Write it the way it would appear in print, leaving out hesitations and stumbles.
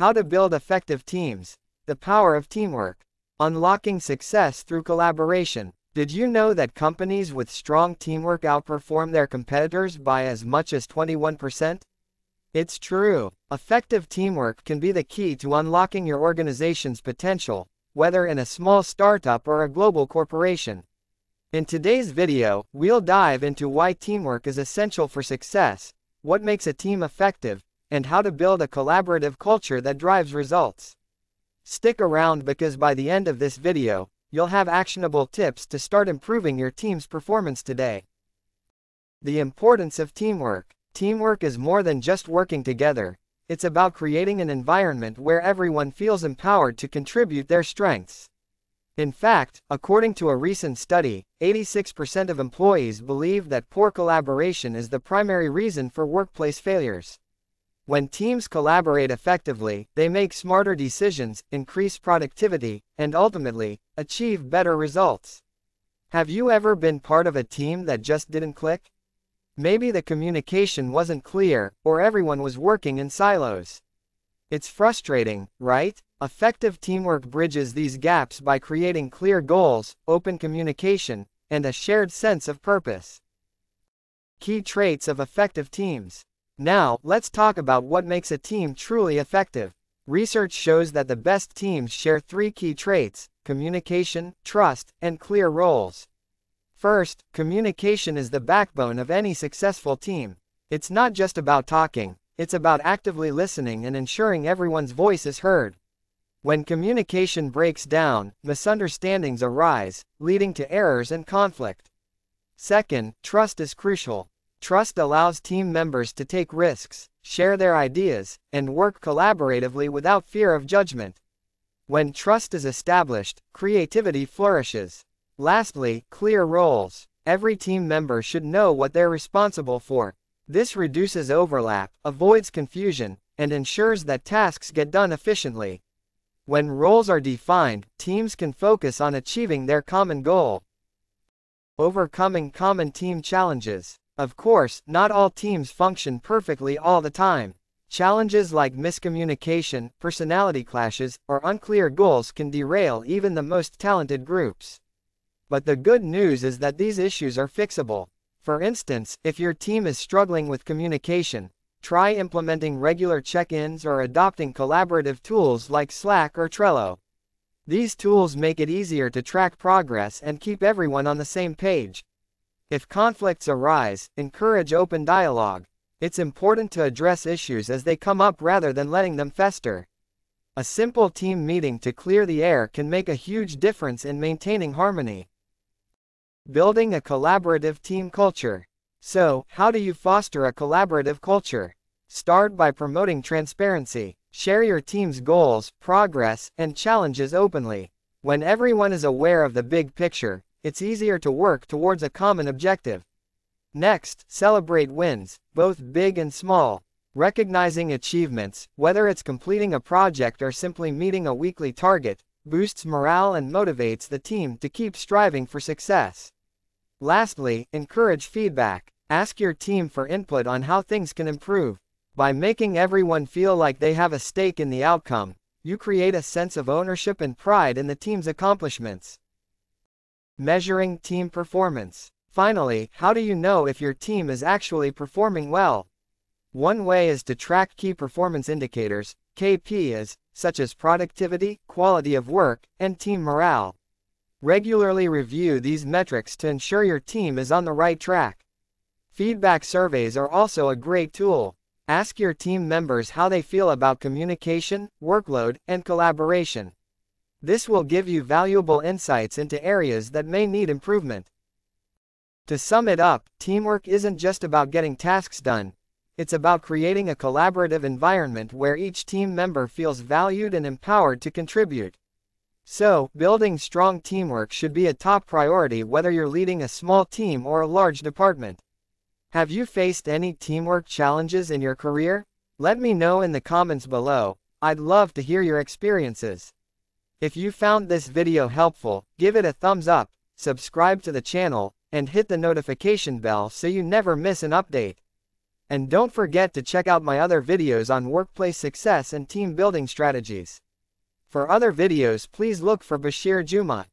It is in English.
How to build effective teams. The power of teamwork. Unlocking success through collaboration. Did you know that companies with strong teamwork outperform their competitors by as much as 21%? It's true. Effective teamwork can be the key to unlocking your organization's potential, whether in a small startup or a global corporation. In today's video, we'll dive into why teamwork is essential for success, what makes a team effective, and how to build a collaborative culture that drives results. Stick around because by the end of this video, you'll have actionable tips to start improving your team's performance today. The importance of teamwork. Teamwork is more than just working together. It's about creating an environment where everyone feels empowered to contribute their strengths. In fact, according to a recent study, 86% of employees believe that poor collaboration is the primary reason for workplace failures. When teams collaborate effectively, they make smarter decisions, increase productivity, and ultimately, achieve better results. Have you ever been part of a team that just didn't click? Maybe the communication wasn't clear, or everyone was working in silos. It's frustrating, right? Effective teamwork bridges these gaps by creating clear goals, open communication, and a shared sense of purpose. Key traits of effective teams. Now, let's talk about what makes a team truly effective. Research shows that the best teams share three key traits: communication, trust, and clear roles. First, communication is the backbone of any successful team. It's not just about talking, it's about actively listening and ensuring everyone's voice is heard. When communication breaks down, misunderstandings arise, leading to errors and conflict. Second, trust is crucial. Trust allows team members to take risks, share their ideas, and work collaboratively without fear of judgment. When trust is established, creativity flourishes. Lastly, clear roles. Every team member should know what they're responsible for. This reduces overlap, avoids confusion, and ensures that tasks get done efficiently. When roles are defined, teams can focus on achieving their common goal. Overcoming common team challenges. Of course, not all teams function perfectly all the time. Challenges like miscommunication, personality clashes, or unclear goals can derail even the most talented groups. But the good news is that these issues are fixable. For instance, if your team is struggling with communication, try implementing regular check-ins or adopting collaborative tools like Slack or Trello. These tools make it easier to track progress and keep everyone on the same page. If conflicts arise, encourage open dialogue. It's important to address issues as they come up rather than letting them fester. A simple team meeting to clear the air can make a huge difference in maintaining harmony. Building a collaborative team culture. So, how do you foster a collaborative culture? Start by promoting transparency. Share your team's goals, progress, and challenges openly. When everyone is aware of the big picture, it's easier to work towards a common objective. Next, celebrate wins, both big and small. Recognizing achievements, whether it's completing a project or simply meeting a weekly target, boosts morale and motivates the team to keep striving for success. Lastly, encourage feedback. Ask your team for input on how things can improve. By making everyone feel like they have a stake in the outcome, you create a sense of ownership and pride in the team's accomplishments. Measuring team performance. Finally, how do you know if your team is actually performing well? One way is to track key performance indicators, KPIs, such as productivity, quality of work, and team morale. Regularly review these metrics to ensure your team is on the right track. Feedback surveys are also a great tool. Ask your team members how they feel about communication, workload, and collaboration. This will give you valuable insights into areas that may need improvement. To sum it up, teamwork isn't just about getting tasks done. It's about creating a collaborative environment where each team member feels valued and empowered to contribute. So, building strong teamwork should be a top priority whether you're leading a small team or a large department. Have you faced any teamwork challenges in your career? Let me know in the comments below. I'd love to hear your experiences. If you found this video helpful, give it a thumbs up, subscribe to the channel, and hit the notification bell so you never miss an update. And don't forget to check out my other videos on workplace success and team building strategies. For other videos, please look for Basheer Juma.